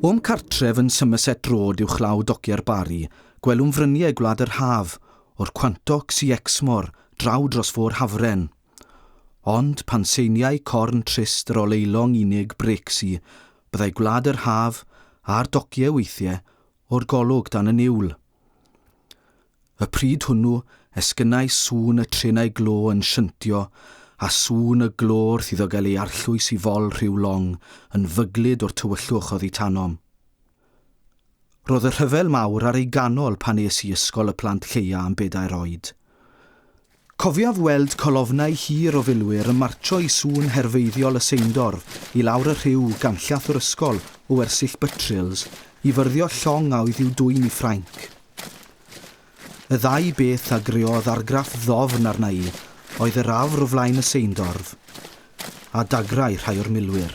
O'm cartref yn Somerset Road uwchlaw docie'r Bari, gwelwm fryniau Gwlad yr Haf, o'r Quantox i Exmor, draw dros fôr Hafren. Ond pan seiniau corn trist yr oleilong unig Brexy, byddai Gwlad yr Haf a'r dociau weithiau o'r golwg dan y niwl. Y pryd hwnnw esgynnau sŵn y trenau glo yn syntio a sŵn y glo wrth iddo gael ei arllwys i fol Rhiwlong yn fyglyd o'r tywyllwch oddi tanom. Roedd y rhyfel mawr ar ei ganol pan es i ysgol y plant lleia am 4 oed. Cofiaf weld colofnau hir o filwyr yn martio i sŵn herfeiddiol y Seindorf i lawr y rhyw ganllath o'r ysgol o Wersyll Buttrils i fyrddio llong a oedd i'w dwyn i Ffrainc. Y ddau beth a greodd argraff ddofn arna i oedd yr afr o flaen y Seindorf a dagrau rhai o'r milwyr.